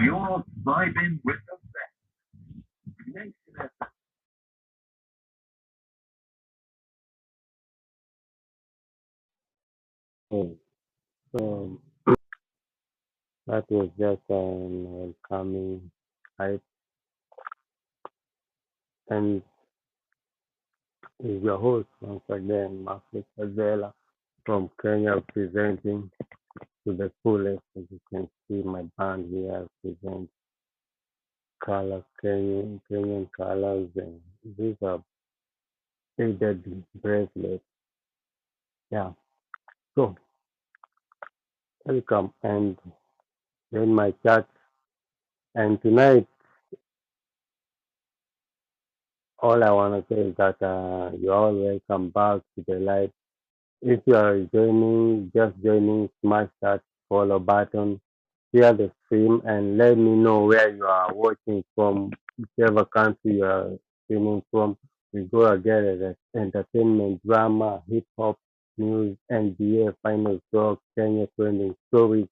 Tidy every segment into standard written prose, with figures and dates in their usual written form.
You're vibing with the Okay, so that was just an welcoming hype, and is your host once again, Marcus Azela from Kenya, presenting to the fullest. As you can see, my band here presents colors, Kenyan colors, and these are faded bracelets. Yeah, so welcome and join my chat. And tonight, all I want to say is that you're all welcome back to the live. If you are just joining, smash that follow button, share the stream, and let me know where you are watching from, whichever country you are streaming from. We go again as entertainment, drama, hip hop, news, NBA, final talk, Kenya trending stories,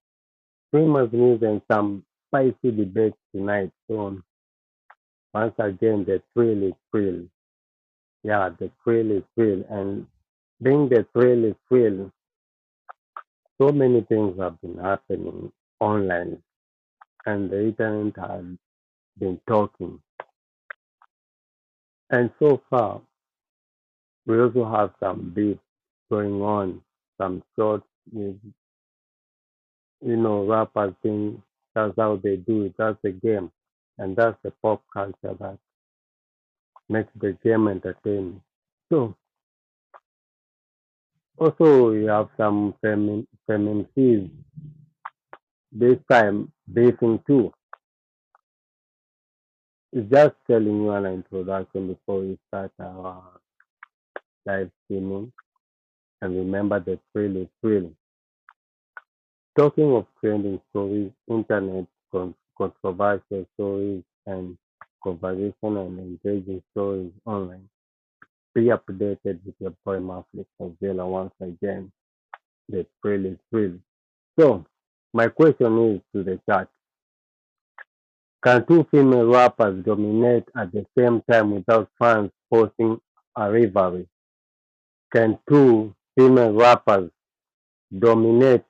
famous news, and some spicy debates tonight. So, once again, the thrill is real. Yeah, the thrill is real. And being the thrill is real, so many things have been happening online, and the internet has been talking. And so far, we also have some beef going on, some shorts with, rappers saying that's how they do it, that's the game. And that's the pop culture that makes the game entertaining. So, also, we have some feminines this time beefing too. It's just telling you an introduction before we start our live streaming. And remember, the thrill is real. Talking of trending stories, internet controversial stories, and conversation and engaging stories online. Be updated with your boy Maflik Fazela once again. The thrill is real. So, my question is to the chat. Can two female rappers dominate at the same time without fans forcing a rivalry? Can two female rappers dominate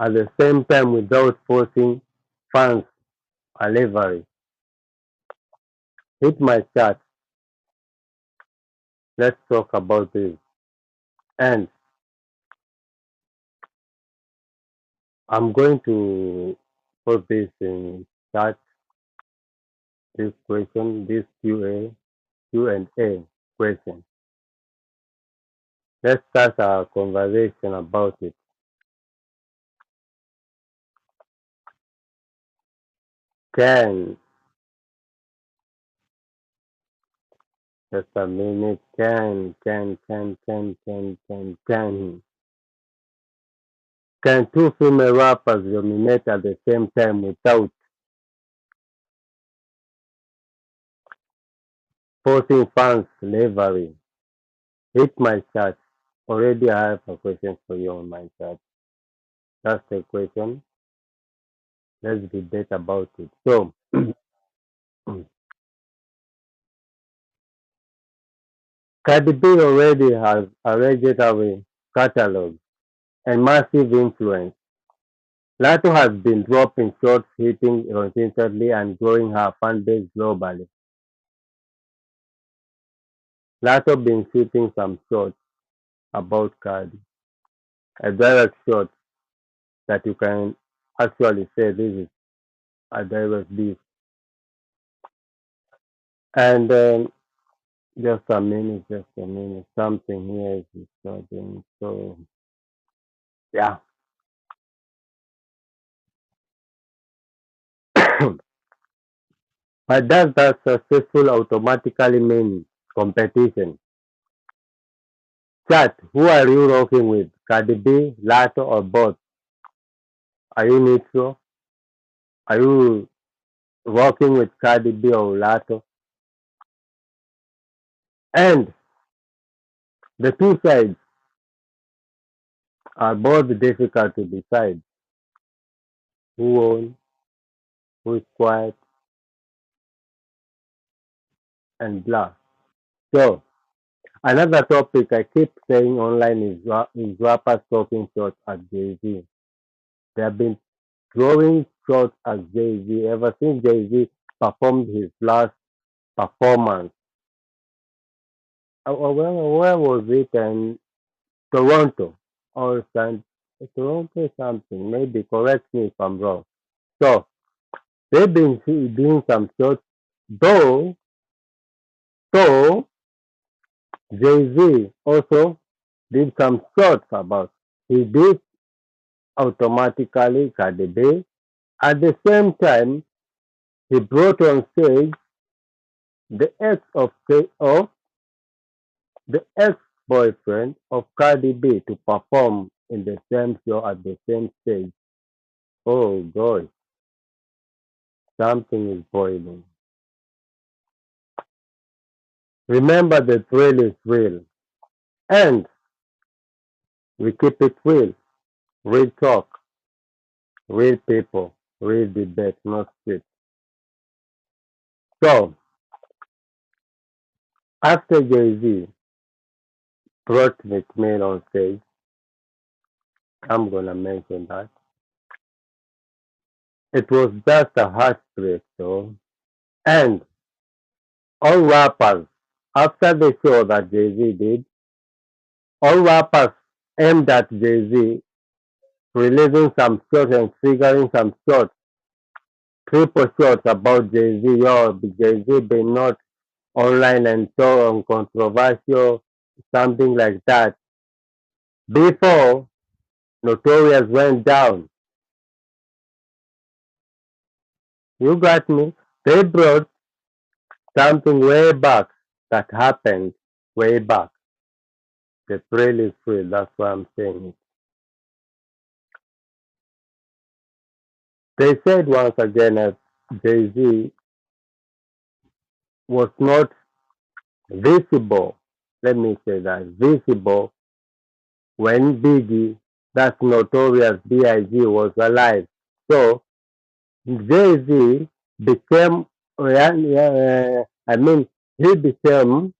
at the same time without forcing fans a rivalry? Hit my chat. Let's talk about this. And I'm going to put this in chat, this question, this Q&A question. Let's start our conversation about it. Can, just a minute, can two female rappers dominate at the same time without forcing fans slavery? Hit my chat. Already I have a question for you on my chat. That's the question. Let's debate about it. So, Cardi B already has a legendary catalog and massive influence. Lato has been dropping shots, hitting consistently and growing her fan base globally. Lato been shooting some shots about Cardi, a direct shot that you can actually say this is a direct beef. And just a minute, something here is disturbing. So yeah, But does that successful automatically mean competition? Chat, who are you rocking with? Cardi B, Lato, or both? Are you neutral? Are you rocking with Cardi B or Lato? And the two sides are both difficult to decide who owns, who is quiet, and blah. So, another topic I keep saying online is rappers talking shots at Jay-Z. They have been throwing shots at Jay-Z ever since Jay-Z performed his last performance. Where was it? In Toronto or Toronto something. Maybe correct me if I'm wrong. So they've been doing some shots, though. So Jay Z also did some shots about. He did automatically Cardi B. At the same time, he brought on stage the of the ex-boyfriend of Cardi B to perform in the same show at the same stage. Oh God, something is boiling. Remember, the thrill is real, and we keep it real. Real talk, real people, real debate, not script. So, after Jay Z brought McMahon on stage, I'm gonna mention that it was just a heartbreak, though, and all rappers after the show that Jay Z did, all rappers aimed at Jay Z, releasing some shots and figuring some shots, triple shots about Jay Z. Yo, Jay Z been not online and so controversial, something like that. Before Notorious went down, you got me? They brought something way back that happened way back. The thrill is real, that's why I'm saying it. They said once again that Jay Z was not visible, let me say that, visible when Biggie, that's Notorious B.I.G., was alive. So Jay-Z became, I mean, he became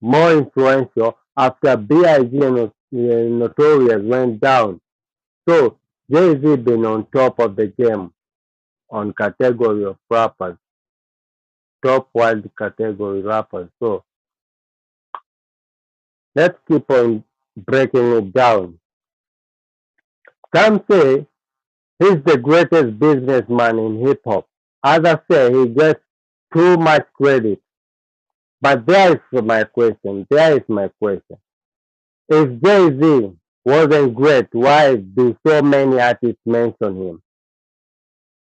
more influential after B.I.G. and Notorious went down. So Jay-Z been on top of the game on category of rappers, top world category rappers. So let's keep on breaking it down. Some say he's the greatest businessman in hip hop. Others say he gets too much credit. But there is my question. There is my question. If Jay Z wasn't great, why do so many artists mention him?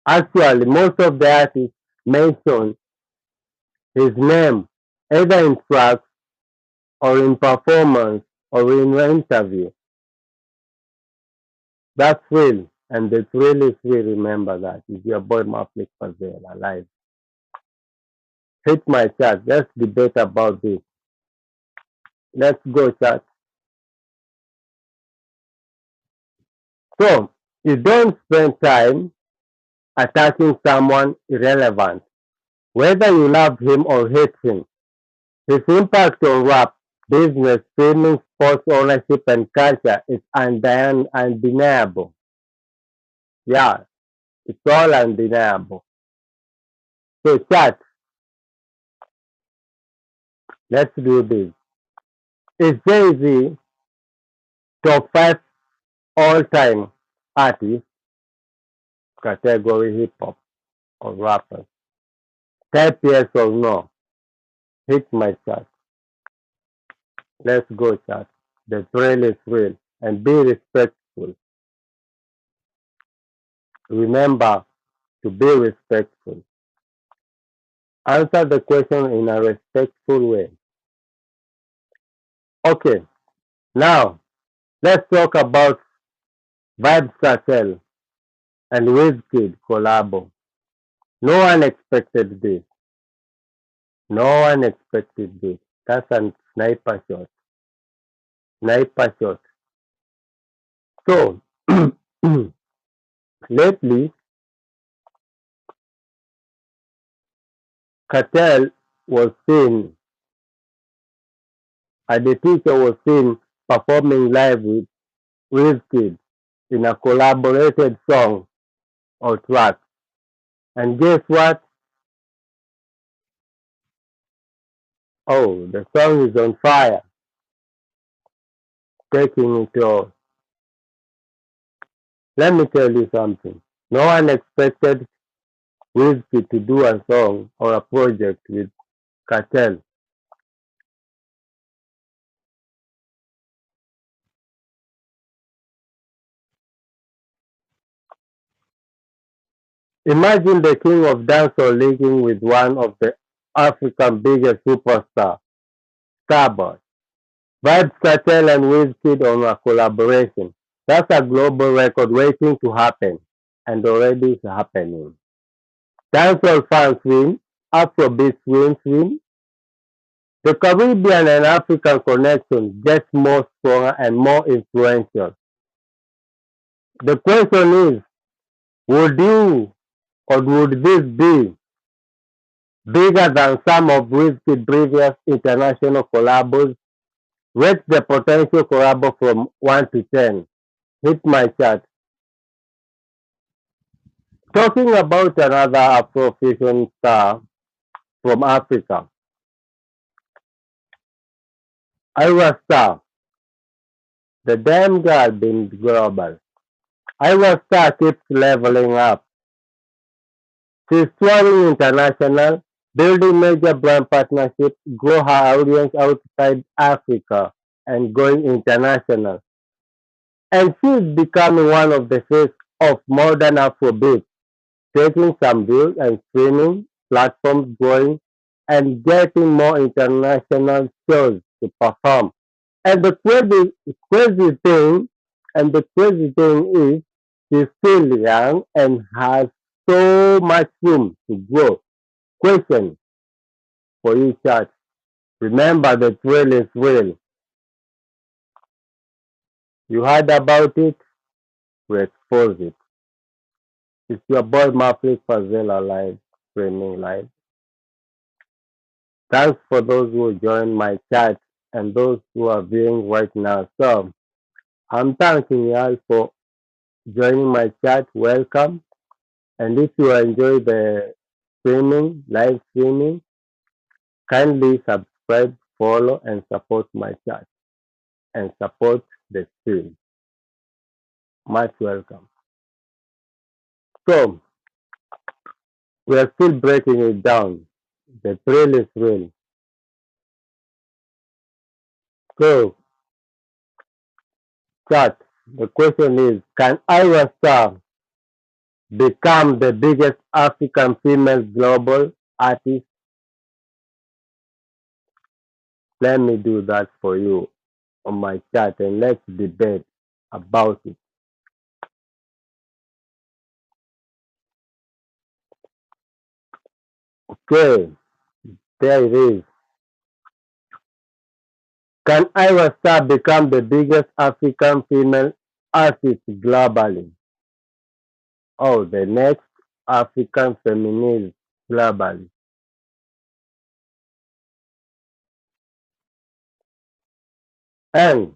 Actually, most of the artists mention his name either in tracks or in performance or in an interview. That's real. And the thrill is real. Remember that. It's your boy Maflik Fazel alive. Hit my chat. Let's debate about this. Let's go, chat. So, you don't spend time attacking someone irrelevant, whether you love him or hate him. His impact on rap, business, streaming, sports ownership, and culture is undeniable. Yeah, it's all undeniable. So, chat, let's do this. Is Jay Z top 5 all time artist category hip hop or rappers? Type yes or no. Hit my chat. Let's go, chat. The thrill is real. And be respectful. Remember to be respectful. Answer the question in a respectful way. Okay, now let's talk about Vibes Cartel and Wizkid collabo. No one expected this. No one expected this. That's a sniper shot. Sniper shot. So, lately, Cartel was seen, the teacher was seen performing live with Wizkid in a collaborated song or track. And guess what? Oh, the song is on fire, taking it all. Let me tell you something. No one expected Wizkid to do a song or a project with Cartel. Imagine the king of dancehall linking with one of the African biggest superstar, Starboy. Vybz Kartel and Wizkid on a collaboration. That's a global record waiting to happen and already is happening. Dancehall fans win, Afrobeat win. The Caribbean and African connection gets more stronger and more influential. The question is, would you or would this be bigger than some of Wizkid's previous international collabos? Rate the potential collabo from 1 to 10. Hit my chat. Talking about another Afrofusion star from Africa, Ira Star, the damn girl been global. Ira Star keeps leveling up. She's touring international, building major brand partnerships, grow her audience outside Africa, and going international. And she's becoming one of the face of modern Afrobeat, taking some deals and streaming platforms growing and getting more international shows to perform. And the crazy thing is she's still young and has so much room to grow. Question for you, chat. Remember the thrill is real. You heard about it, we expose it. It's your boy Maflik Fazela live, streaming live. Thanks for those who joined my chat and those who are viewing right now. So I'm thanking you all for joining my chat. Welcome. And if you enjoy the live streaming, kindly subscribe, follow, and support my chat and support the stream. Much welcome. So we are still breaking it down. The thrill is real. So chat. The question is, can Ira Star become the biggest African female global artist? Let me do that for you on my chat and let's debate about it. Okay, there it is. Can Ira Star become the biggest African female artist globally? Oh, the next African feminist globally. And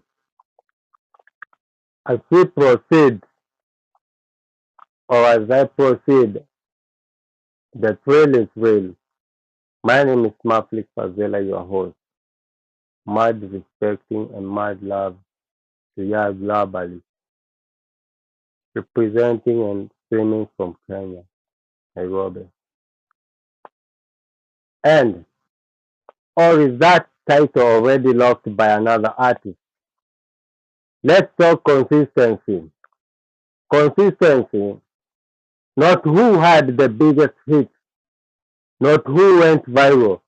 as we proceed, or as I proceed, the thrill is real. My name is Maflik Fazela, your host. Mad respecting and mad love to ya globally, representing and streaming from Kenya, Nairobi. And, or is that title already locked by another artist? Let's talk consistency. Consistency, not who had the biggest hit, not who went viral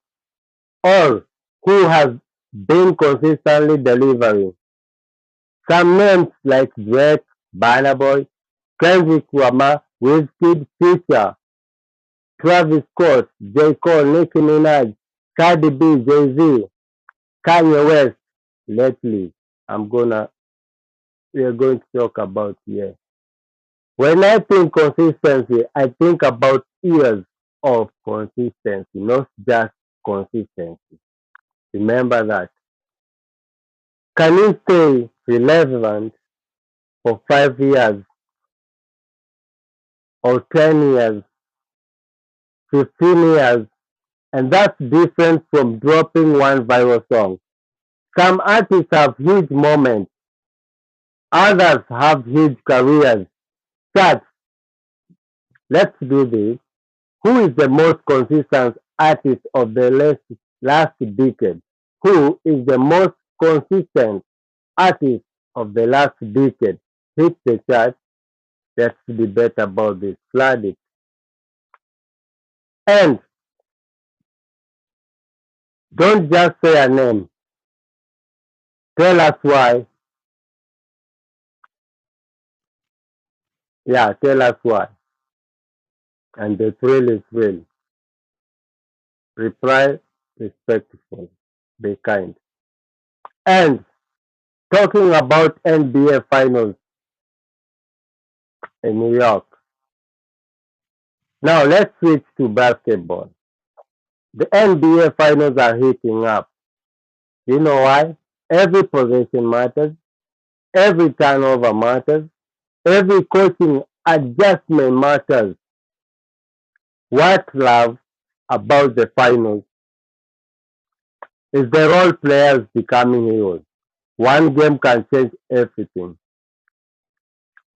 or who has been consistently delivering. Some names like Drake, Burna Boy, Kendrick Lamar, Wizkid, Future, Travis Scott, J. Cole, Nicki Minaj, Cardi B, Jay-Z, Kanye West. Lately, I'm gonna we are going to talk about here. When I think consistency, I think about years of consistency, not just consistency. Remember that. Can you stay relevant for 5 years or 10 years, 15 years? And that's different from dropping one viral song. Some artists have huge moments, others have huge careers. Chat, let's do this. Who is the most consistent artist of the last decade? Who is the most consistent artist of the last decade? Hit the chat. Let's debate about this. Flood it. And don't just say a name. Tell us why. Yeah, tell us why. And the thrill is real. Reply respectful. Be kind. And talking about NBA finals in New York. Now let's switch to basketball. The NBA finals are heating up. You know why? Every possession matters, every turnover matters, every coaching adjustment matters. What love about the finals is the role players becoming heroes. One game can change everything.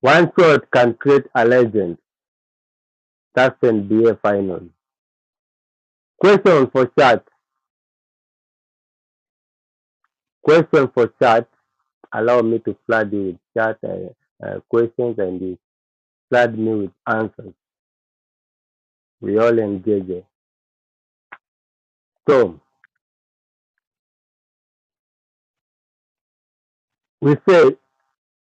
One shot can create a legend. That's NBA finals. Question for chat. Question for chat. Allow me to flood you with chat questions and you flood me with answers. We all engage it. So we say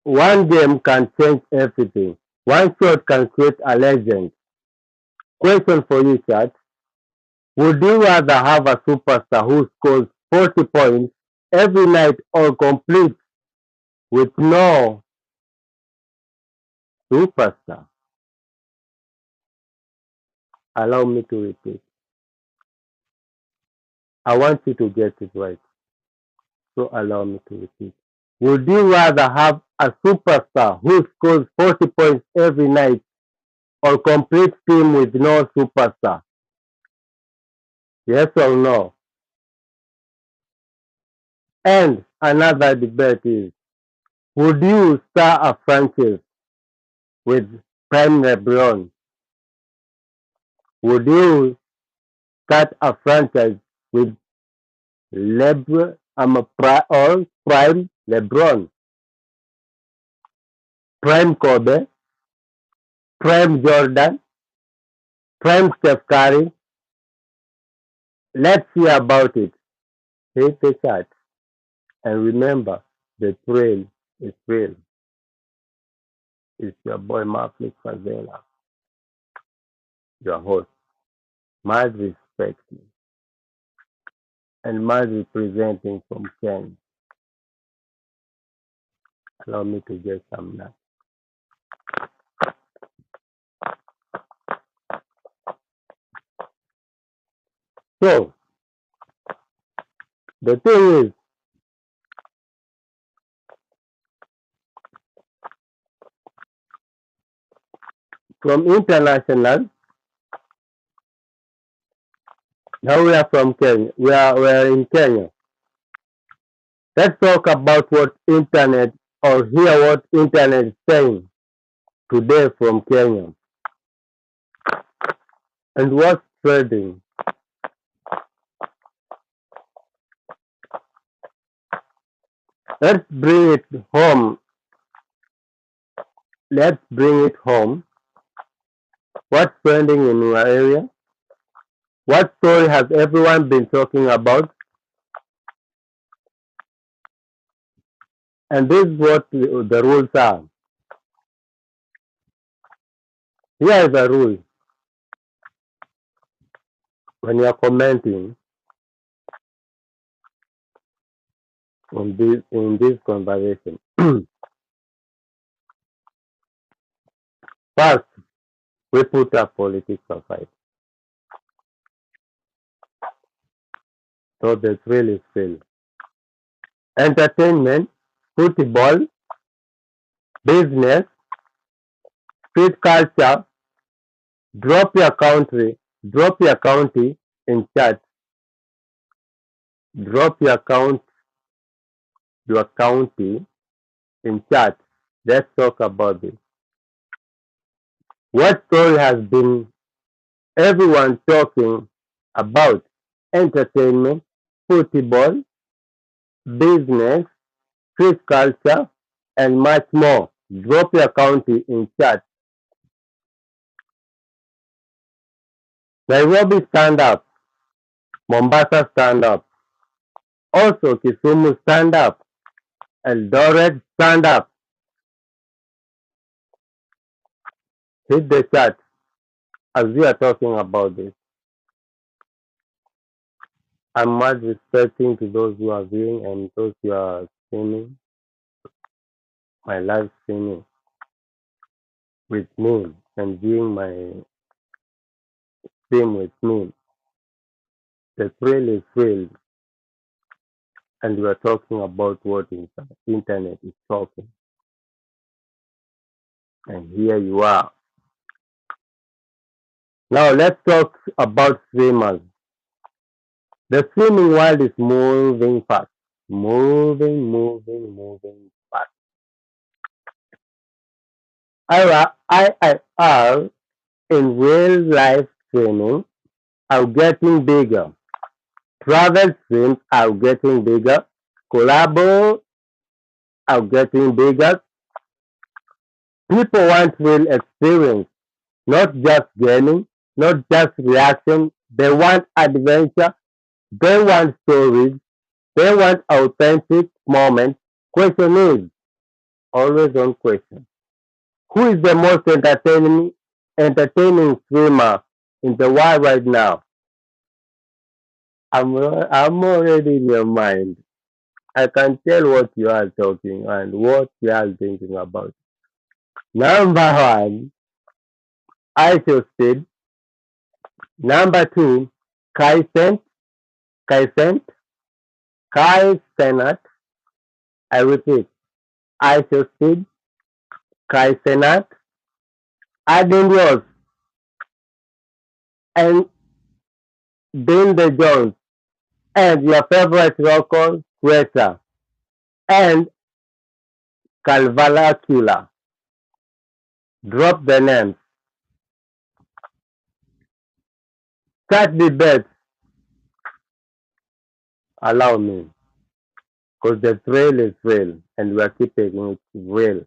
one game can change everything. One shot can create a legend. Question for you, chat. Would you rather have a superstar who scores 40 points every night or complete with no superstar? Allow me to repeat. I want you to get it right. So allow me to repeat. Would you rather have a superstar who scores 40 points every night or complete team with no superstar? Yes or no? And another debate is, would you start a franchise with Prime LeBron? Would you start a franchise with LeBron or Prime LeBron, Prime Kobe, Prime Jordan, Prime Steph Curry? Let's see about it. Hit the chat. And remember, the thrill is real. It's your boy Marflick Fazela, your host. Must respect me and must representing from Kenya. Allow me to get some nuts. So the thing is, from international, now we are from Kenya. We are in Kenya. Let's talk about what internet or hear what internet is saying today from Kenya and what's trending. Let's bring it home. Let's bring it home. What's trending in your area? What story has everyone been talking about? And this is what the rules are. Here is a rule when you are commenting on this conversation. First, we put our politics aside. So the thrill is still. Entertainment, football, business, street culture, drop your country, drop your county in chat. Drop your county in chat. Let's talk about this. What story has been everyone talking about? Entertainment, football, business, street culture, and much more. Drop your county in chat. Nairobi stand up. Mombasa stand up. Also Kisumu stand up. Eldoret stand up. Hit the chat as we are talking about this. I'm much respecting to those who are viewing and those who are streaming my live streaming with me and viewing my stream with me. The thrill is real, and we are talking about what the internet is talking. And here you are. Now let's talk about streamers. The streaming world is moving fast. Moving fast. IRL in real life streaming are getting bigger. Travel streams are getting bigger. Collabo are getting bigger. People want real experience, not just gaming, not just reaction. They want adventure. They want stories. They want authentic moments. Question is always on question. Who is the most entertaining streamer in the world right now? I'm already in your mind. I can tell what you are talking and what you are thinking about. Number one, ISO Speed. Number two, Kaisen, Kaisen, Kaisenat. I repeat, ISO Speed, Kaisenat, Adenios, and Dean the Jones, and your favorite local creator, and Calvalacula. Drop the names. Start the bet. Allow me. Because the thrill is real and we are keeping it real.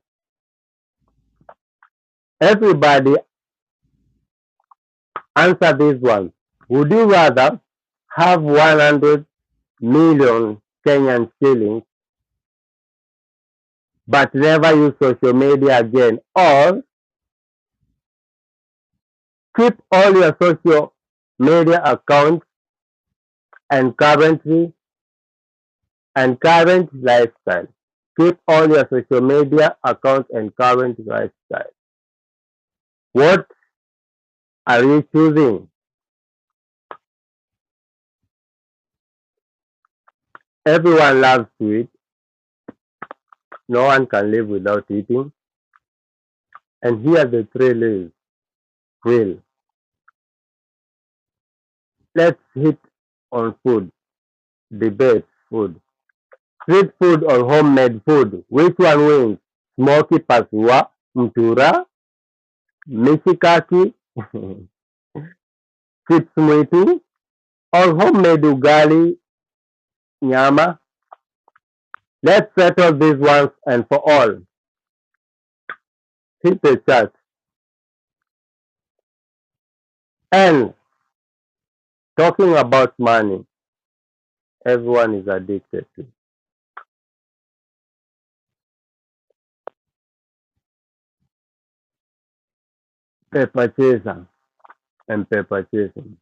Everybody answer this one. Would you rather have 100 million Kenyan shillings but never use social media again, or keep all your social media accounts and current lifestyle? Keep all your social media accounts and current lifestyle. What are you choosing? Everyone loves to eat. No one can live without eating. And here the thrill is real. Let's hit on food. Debate food. Street food or homemade food? Which one wins? Smoky pasua, mtura, mishikaki, chips mwitu, or homemade ugali, nyama? Let's settle this once and for all. Hit the chat. And Talking about money, everyone is addicted to paper chaser and paper chasing.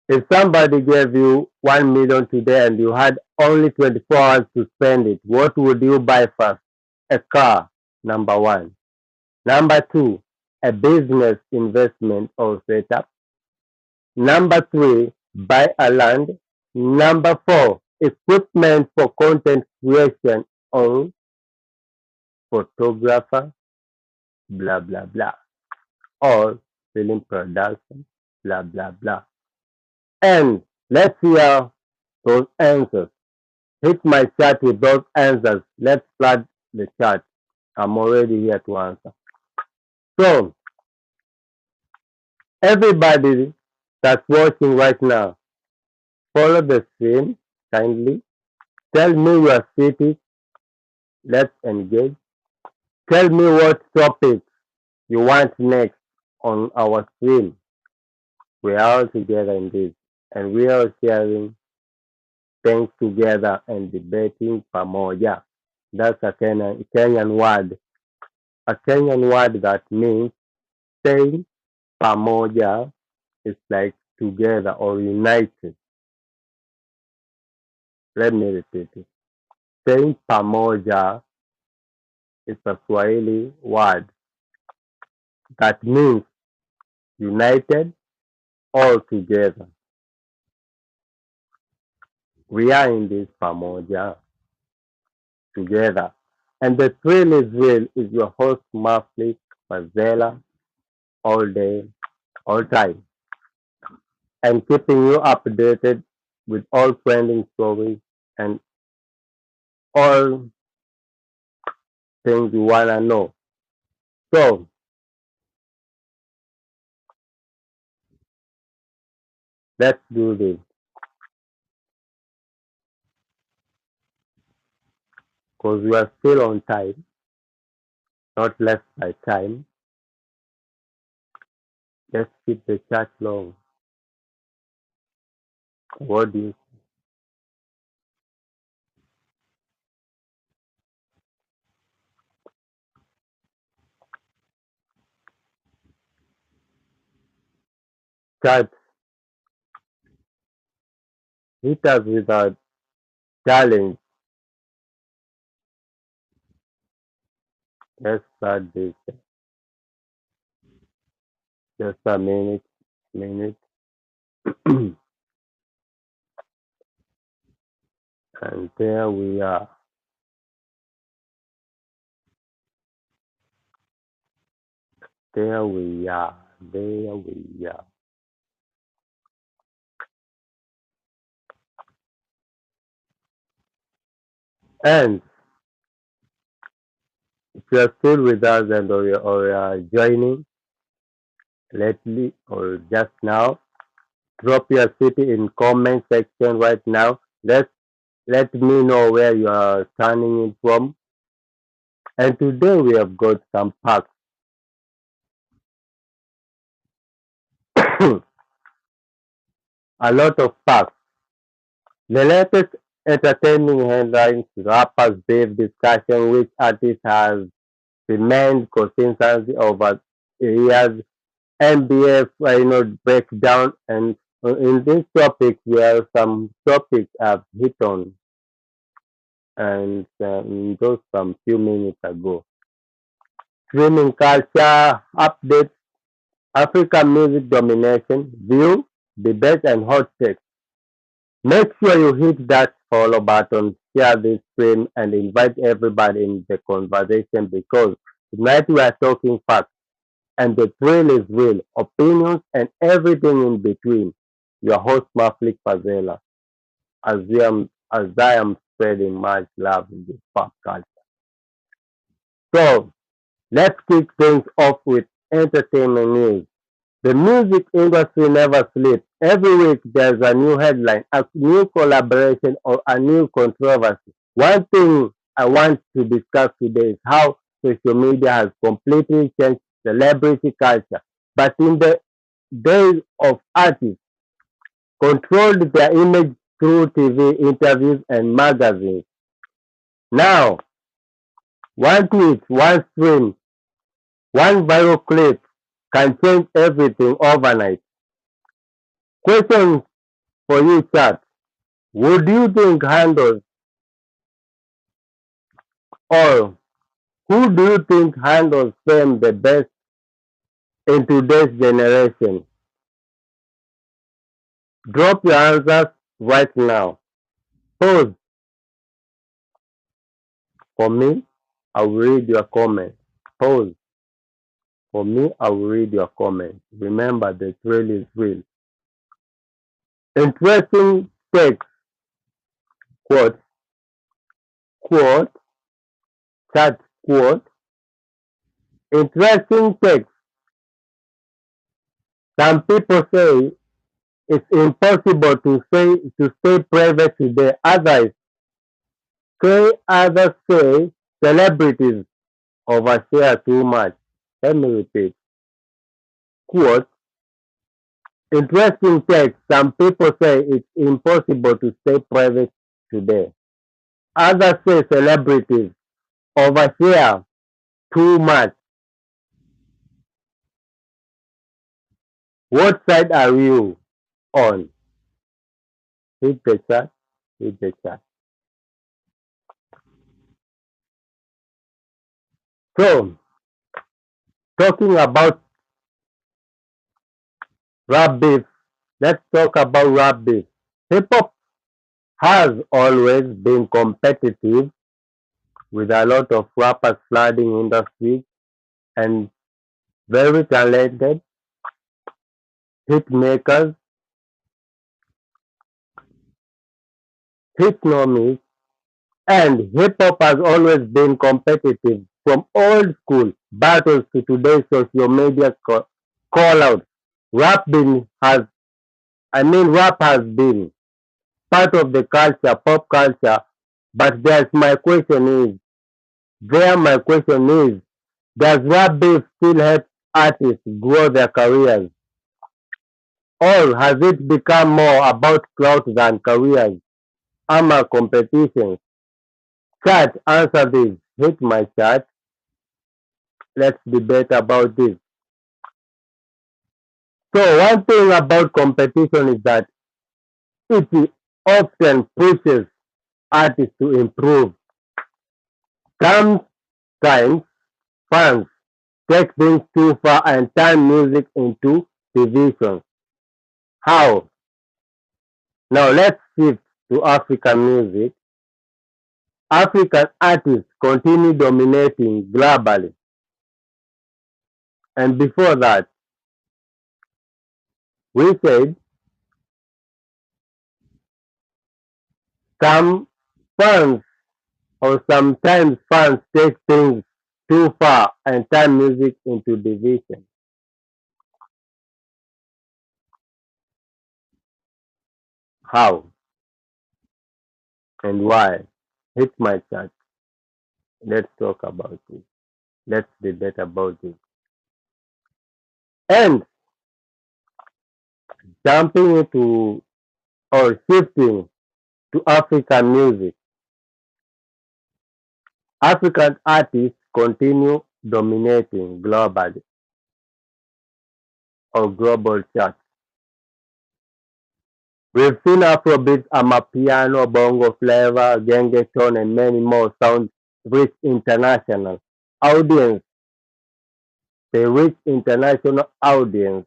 If somebody gave you 1 million today and you had only 24 hours to spend it, what would you buy first? A car, number one. Number two, a business investment or setup. Number three, buy a land. Number four, equipment for content creation or photographer, blah, blah, blah. Or film production, blah, blah, blah. And let's hear those answers. Hit my chat with those answers. Let's flood the chat. I'm already here to answer. So, everybody that's watching right now, follow the stream kindly. Tell me your city. Let's engage. Tell me what topic you want next on our stream. We are all together in this, and we are sharing things together and debating pamoja. That's a Kenyan word. A Kenyan word that means saying pamoja is like together or united. Let me repeat it. Saying pamoja is a Swahili word that means united all together. We are in this pamoja together. And the thrill is real is your host Maflik Mazela all day, all time. And keeping you updated with all trending stories and all things you wanna know. So let's do this because we are still on time, not less by time. Let's keep the chat long. What do you chat? Hit us with a challenge. Let's start this. Just a minute. And there we are. There we are. There we are. And if you are still with us and or you are joining lately or just now, drop your city in comment section right now. Let me know where you are turning in from. And today we have got some facts. A lot of facts. The latest entertaining headlines, rappers beef discussion, which artist has remained consistency over years, MBF breakdown, and in this topic, there are some topics I've hit on, and those some few minutes ago. Streaming culture updates, African music domination, view, debate, and hot takes. Make sure you hit that follow button, share this stream, and invite everybody in the conversation because tonight we are talking facts and the thrill is real, opinions, and everything in between. Your host, Maflik Fazela, as I am spreading much love in this pop culture. So, let's kick things off with entertainment news. The music industry never sleeps. Every week there's a new headline, a new collaboration, or a new controversy. One thing I want to discuss today is how social media has completely changed celebrity culture. But in the days of artists controlled their image through TV interviews and magazines. Now, one tweet, one stream, one viral clip can change everything overnight. Question for you, chat. Would you think handles or who do you think handles fame the best in today's generation? Drop your answers right now. Pause for me. I will read your comment. Pause for me. I will read your comment. Remember, the thrill is real. Interesting text, quote, quote, chat, quote. Interesting text. Some people say it's impossible to stay private today. Others say celebrities overshare too much. Let me repeat. Quote, interesting text. Some people say it's impossible to stay private today. Others say celebrities overshare too much. What side are you on? Hit the chat. Hit the chat. So, talking about rap beef, let's talk about rap beef. Hip hop has always been competitive with a lot of rappers flooding industry and very talented hit makers, hitnomies, and hip hop has always been competitive from old school battles to today's social media call out. Rap been has rap has been part of the culture, pop culture, but my question is, does rap beef still help artists grow their careers? Or has it become more about clout than careers? Ama competitions? Chat, answer this. Hit my chat. Let's debate about this. So one thing about competition is that it often pushes artists to improve. Sometimes fans take things too far and turn music into division. How? Now let's shift to African music. African artists continue dominating globally. And before that, we said some fans or sometimes fans take things too far and turn music into division. How and why? Hit my chat. Let's talk about it. Let's debate about it. And jumping into or shifting to African music, African artists continue dominating globally or global charts. We've seen Afrobeat, Amapiano, Bongo Flava, Gengeton, and many more sound reach international audience. They reach international audience.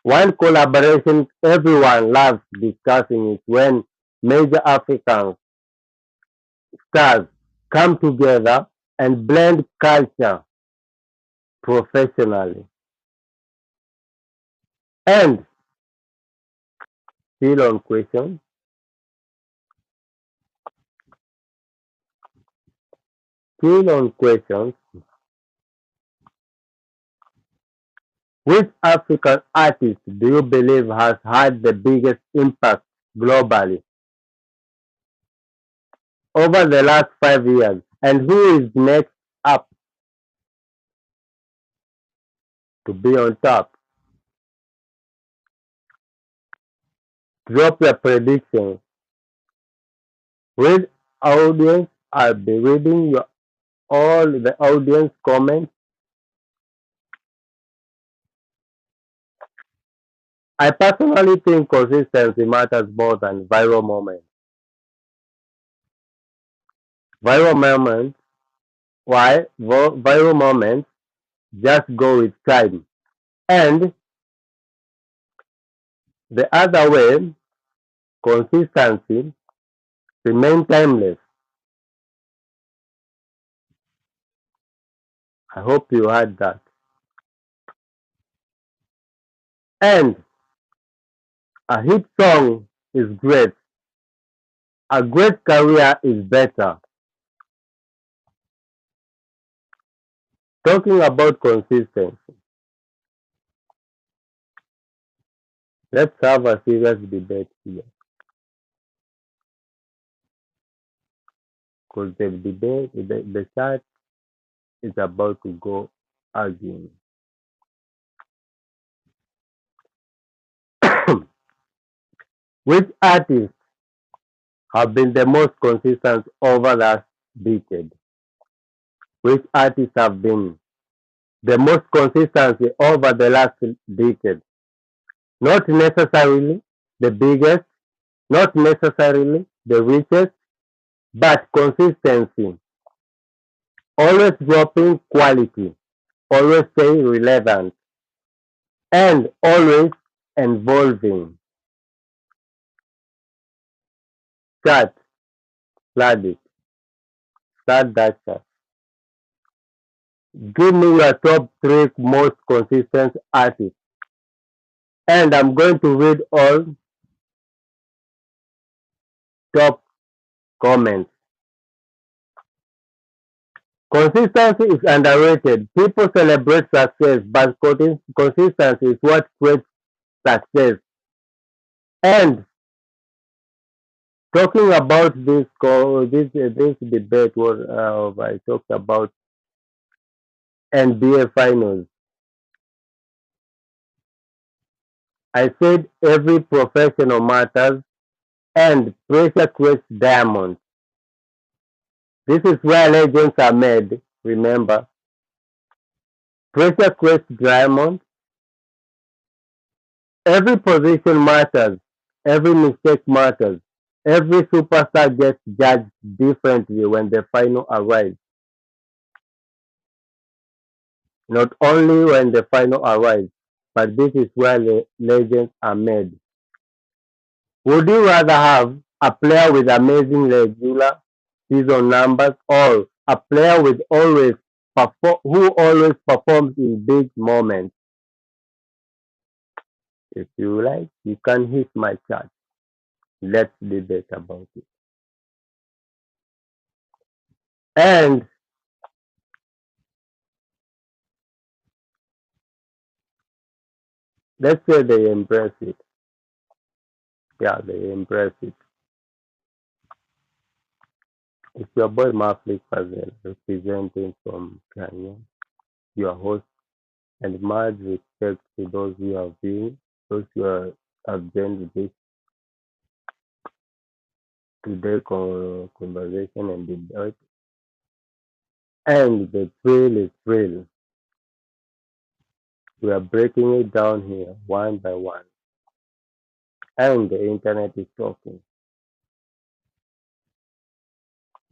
One collaboration everyone loves discussing is when major African stars come together and blend culture professionally. And still on question, still on questions, which African artist do you believe has had the biggest impact globally over the last 5 years? And who is next up to be on top? Drop your predictions. Read audience. I'll be reading all the audience comments. I personally think consistency matters more than viral moments. Viral moments, why? Viral moments just go with time. And the other way, consistency remain timeless. I hope you heard that. And a hit song is great. A great career is better. Talking about consistency, let's have a serious debate here. Because the debate, the chat is about to go arguing. Which artists have been the most consistent over the last decade? Which artists have been the most consistency over the last decade? Not necessarily the biggest, not necessarily the richest, but consistency. Always dropping quality, always staying relevant, and always evolving. Chat, flood it, start that chat. Give me your top three most consistent artists. And I'm going to read all top comments. Consistency is underrated. People celebrate success, but consistency is what creates success. And talking about this debate, what I talked about NBA finals. I said every professional matters, and pressure creates diamonds. This is where legends are made. Remember, pressure creates diamonds. Every position matters. Every mistake matters. Every superstar gets judged differently when the final arrives. Not only when the final arrives, but this is where the legends are made. Would you rather have a player with amazing regular season numbers or a player with who always performs in big moments? If you like, you can hit my chat. Let's debate about it. And let's say they embrace it. Yeah, they embrace it. It's your boy Maflik Fazel representing from Kenya, your host, and much respect to those who have been, those who have joined this today conversation and debate. And the thrill is real. We are breaking it down here one by one. And the internet is talking.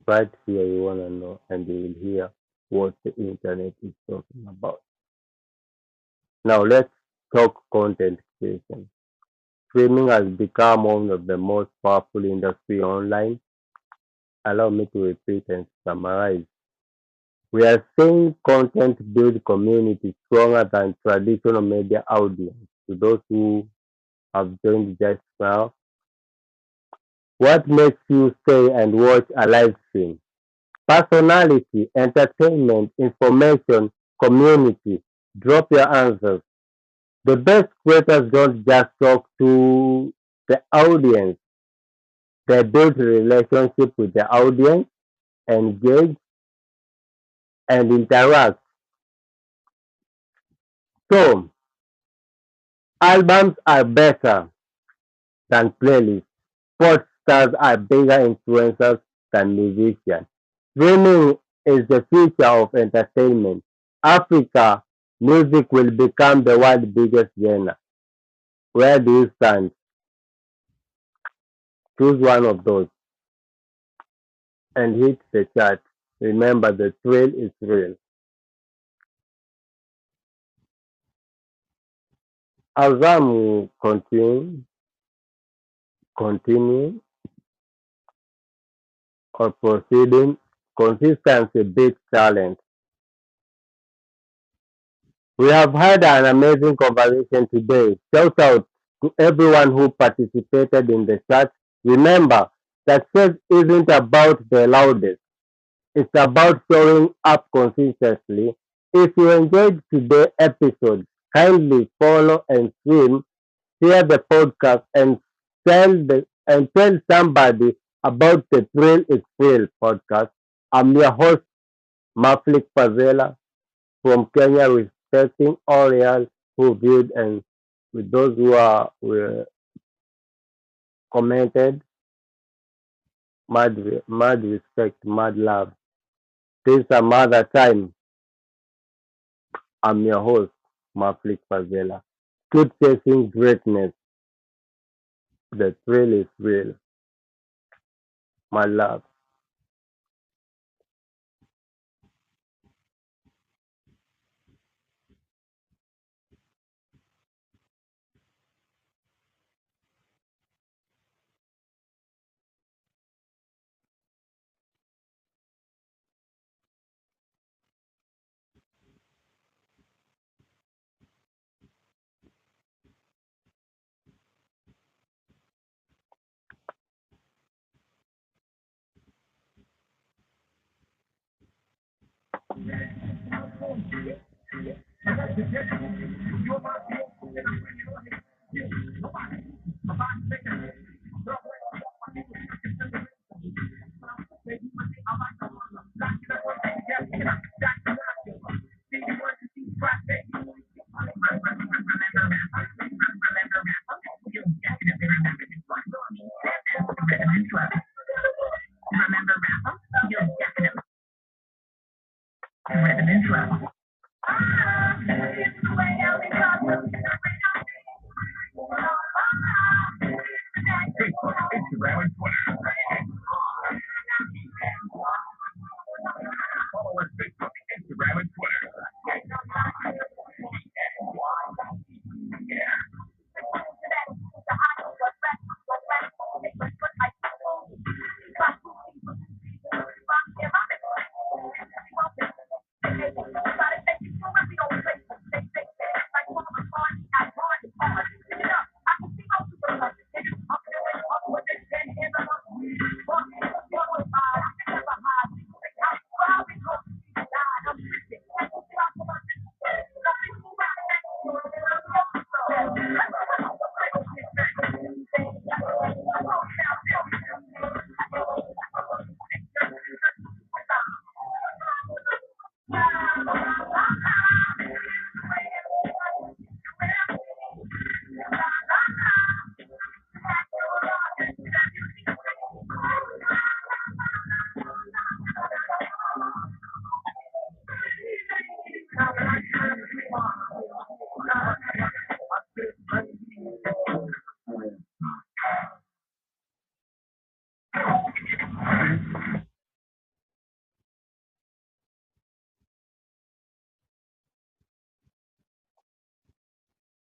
Right here, you want to know, and you will hear what the internet is talking about. Now, let's talk content creation. Streaming has become one of the most powerful industry online. Allow me to repeat and summarize. We are seeing content build community stronger than traditional media audience. To those who have joined just now, what makes you stay and watch a live stream? Personality, entertainment, information, community. Drop your answers. The best creators don't just talk to the audience, they build relationship with the audience, engage and interact. So albums are better than playlists. Sports stars are bigger influencers than musicians. Streaming is the future of entertainment. Africa music will become the world's biggest genre. Where do you stand? Choose one of those and hit the chart. Remember, the thrill is real. As I'm continue or proceeding, consistency beats talent. We have had an amazing conversation today. Shout out to everyone who participated in the chat. Remember, success isn't about the loudest, it's about showing up consistently. If you enjoyed today's episode, kindly follow and stream, share the podcast, and tell somebody about the Thrill is Real podcast. I'm your host, Maflik Pazela from Kenya, respecting all reals who viewed and with those who are commented, mad respect, mad love. Till some other time, I'm your host, Maflik Fazela. Keep chasing greatness. The thrill is real. My love. Instagram and Twitter. Follow us Facebook, Instagram, and Twitter.